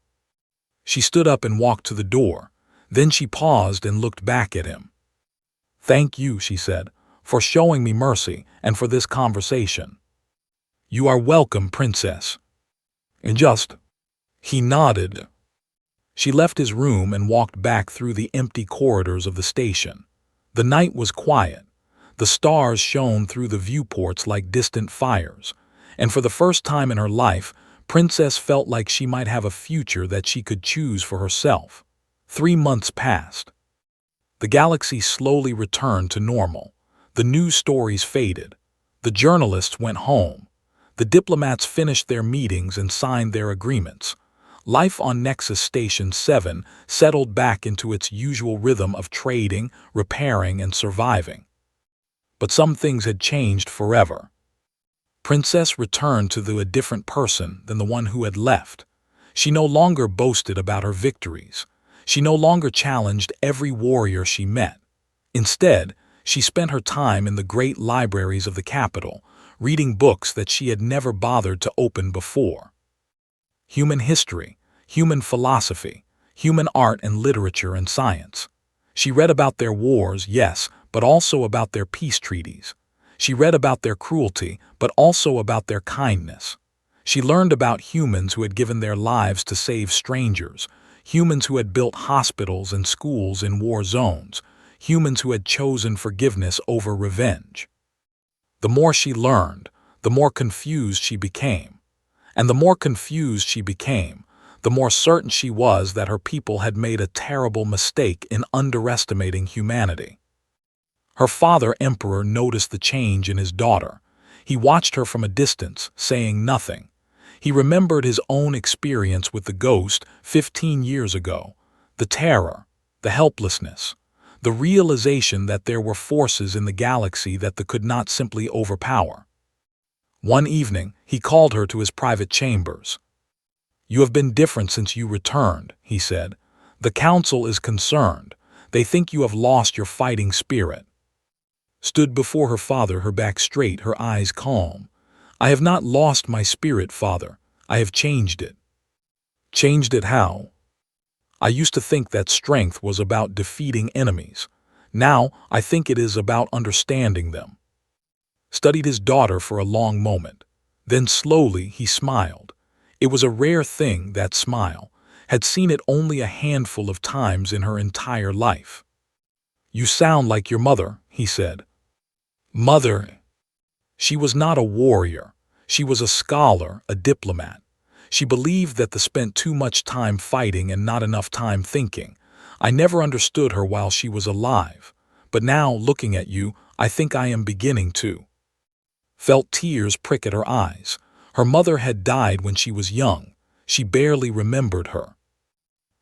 She stood up and walked to the door. Then she paused and looked back at him. Thank you, she said, for showing me mercy and for this conversation. You are welcome, princess. And just... He nodded. She left his room and walked back through the empty corridors of the station. The night was quiet. The stars shone through the viewports like distant fires. And for the first time in her life, Princess felt like she might have a future that she could choose for herself. 3 months passed. The galaxy slowly returned to normal. The news stories faded. The journalists went home. The diplomats finished their meetings and signed their agreements. Life on Nexus Station 7 settled back into its usual rhythm of trading, repairing, and surviving. But some things had changed forever. Princess returned to a different person than the one who had left. She no longer boasted about her victories. She no longer challenged every warrior she met. Instead, she spent her time in the great libraries of the capital, reading books that she had never bothered to open before. Human history, human philosophy, human art and literature and science. She read about their wars, yes, but also about their peace treaties. She read about their cruelty, but also about their kindness. She learned about humans who had given their lives to save strangers, humans who had built hospitals and schools in war zones, humans who had chosen forgiveness over revenge. The more she learned, the more confused she became. And the more confused she became, the more certain she was that her people had made a terrible mistake in underestimating humanity. Her father, Emperor, noticed the change in his daughter. He watched her from a distance, saying nothing. He remembered his own experience with the ghost 15 years ago, the terror, the helplessness, the realization that there were forces in the galaxy that they could not simply overpower. One evening, he called her to his private chambers. "You have been different since you returned," he said. "The council is concerned. They think you have lost your fighting spirit." Stood before her father, her back straight, her eyes calm. "I have not lost my spirit, father. I have changed it." "Changed it how?" "I used to think that strength was about defeating enemies. Now I think it is about understanding them." Studied his daughter for a long moment. Then slowly he smiled. It was a rare thing, that smile. Had seen it only a handful of times in her entire life. "You sound like your mother," he said. Mother. She was not a warrior. She was a scholar, a diplomat. She believed that they spent too much time fighting and not enough time thinking. I never understood her while she was alive. But now, looking at you, I think I am beginning to. Felt tears prick at her eyes. Her mother had died when she was young. She barely remembered her.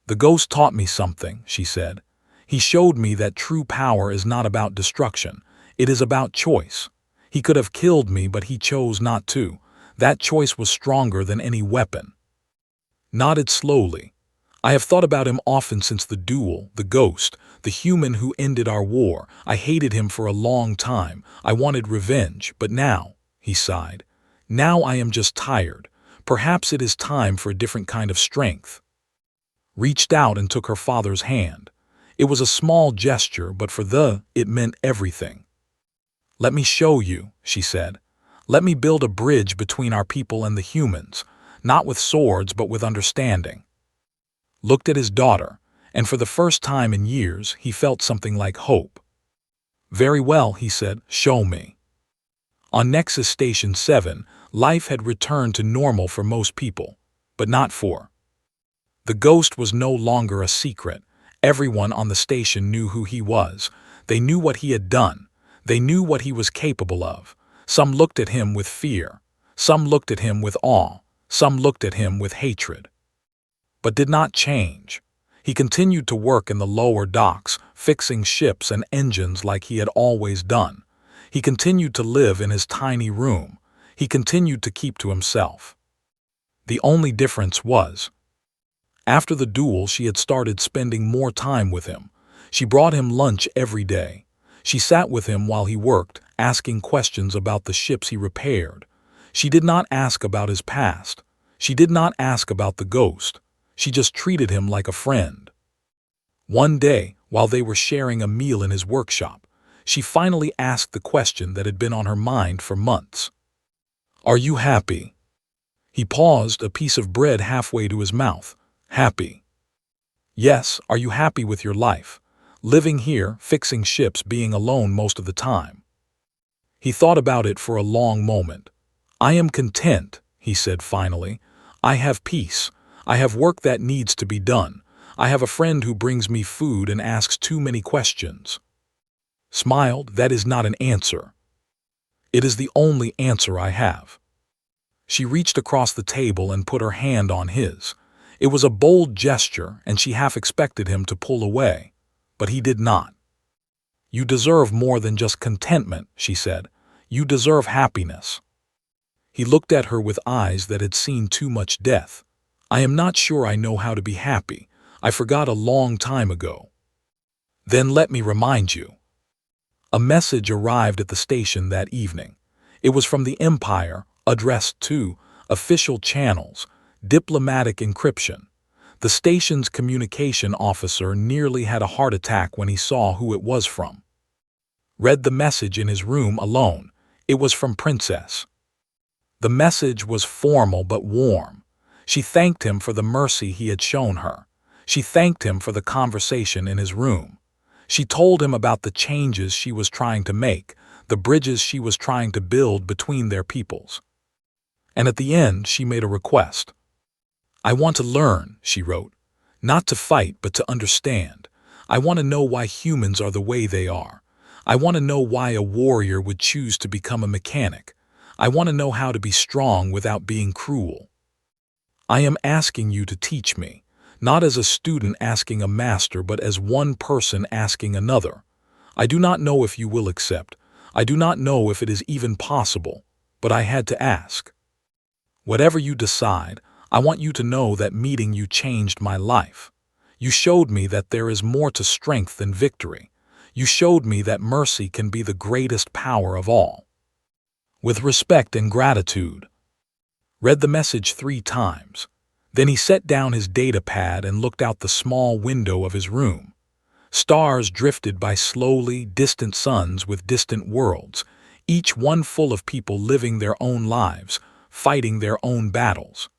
"The ghost taught me something," she said. "He showed me that true power is not about destruction. It is about choice. He could have killed me, but he chose not to. That choice was stronger than any weapon." Nodded slowly. "I have thought about him often since the duel, the ghost, the human who ended our war. I hated him for a long time. I wanted revenge, but now," he sighed, "now I am just tired. Perhaps it is time for a different kind of strength." Reached out and took her father's hand. It was a small gesture, but it meant everything. "Let me show you," she said. "Let me build a bridge between our people and the humans, not with swords but with understanding." Looked at his daughter, and for the first time in years he felt something like hope. "Very well," he said, "show me." On Nexus Station 7, life had returned to normal for most people, but not for. The ghost was no longer a secret. Everyone on the station knew who he was. They knew what he had done. They knew what he was capable of. Some looked at him with fear. Some looked at him with awe. Some looked at him with hatred. But did not change. He continued to work in the lower docks, fixing ships and engines like he had always done. He continued to live in his tiny room. He continued to keep to himself. The only difference was, after the duel, she had started spending more time with him. She brought him lunch every day. She sat with him while he worked, asking questions about the ships he repaired. She did not ask about his past. She did not ask about the ghost. She just treated him like a friend. One day, while they were sharing a meal in his workshop, she finally asked the question that had been on her mind for months. "Are you happy?" He paused, a piece of bread halfway to his mouth. "Happy?" "Yes, are you happy with your life? Living here, fixing ships, being alone most of the time?" He thought about it for a long moment. "I am content," he said finally. "I have peace. I have work that needs to be done. I have a friend who brings me food and asks too many questions." Smiled. "That is not an answer. It is the only answer I have." She reached across the table and put her hand on his. It was a bold gesture, and she half expected him to pull away. But he did not. "You deserve more than just contentment," she said. "You deserve happiness." He looked at her with eyes that had seen too much death. "I am not sure I know how to be happy. I forgot a long time ago." "Then let me remind you." A message arrived at the station that evening. It was from the Empire, addressed to official channels, diplomatic encryption. The station's communication officer nearly had a heart attack when he saw who it was from. Read the message in his room alone. It was from Princess. The message was formal but warm. She thanked him for the mercy he had shown her. She thanked him for the conversation in his room. She told him about the changes she was trying to make, the bridges she was trying to build between their peoples. And at the end, she made a request. "I want to learn," she wrote. "Not to fight, but to understand. I want to know why humans are the way they are. I want to know why a warrior would choose to become a mechanic. I want to know how to be strong without being cruel. I am asking you to teach me, not as a student asking a master, but as one person asking another. I do not know if you will accept. I do not know if it is even possible, but I had to ask. Whatever you decide, I want you to know that meeting you changed my life. You showed me that there is more to strength than victory. You showed me that mercy can be the greatest power of all. With respect and gratitude." Read the message 3 times. Then he set down his data pad and looked out the small window of his room. Stars drifted by slowly, distant suns with distant worlds, each one full of people living their own lives, fighting their own battles.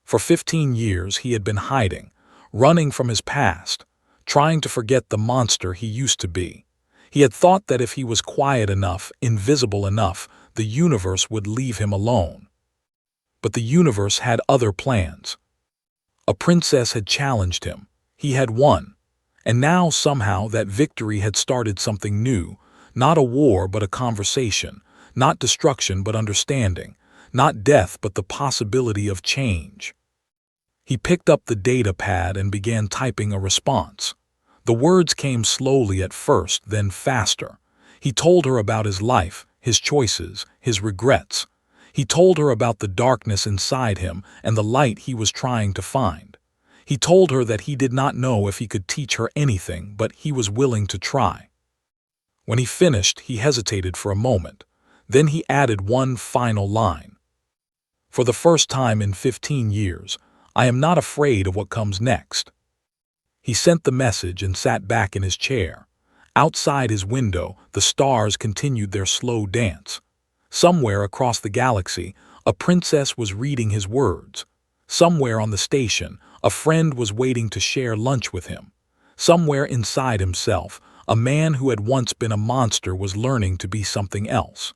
For 15 years he had been hiding, running from his past, trying to forget the monster he used to be. He had thought that if he was quiet enough, invisible enough, the universe would leave him alone. But the universe had other plans. A princess had challenged him. He had won. And now somehow that victory had started something new, not a war but a conversation, not destruction but understanding, not death but the possibility of change. He picked up the data pad and began typing a response. The words came slowly at first, then faster. He told her about his life, his choices, his regrets. He told her about the darkness inside him and the light he was trying to find. He told her that he did not know if he could teach her anything, but he was willing to try. When he finished, he hesitated for a moment. Then he added one final line. "For the first time in 15 years, I am not afraid of what comes next." He sent the message and sat back in his chair. Outside his window, the stars continued their slow dance. Somewhere across the galaxy, a princess was reading his words. Somewhere on the station, a friend was waiting to share lunch with him. Somewhere inside himself, a man who had once been a monster was learning to be something else.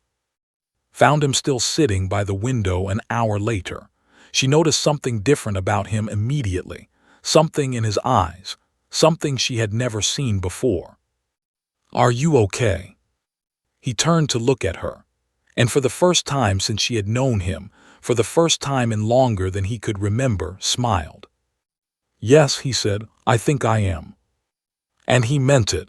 Found him still sitting by the window an hour later. She noticed something different about him immediately, something in his eyes, something she had never seen before. "Are you okay?" He turned to look at her, and for the first time since she had known him, for the first time in longer than he could remember, smiled. "Yes," he said, "I think I am." And he meant it.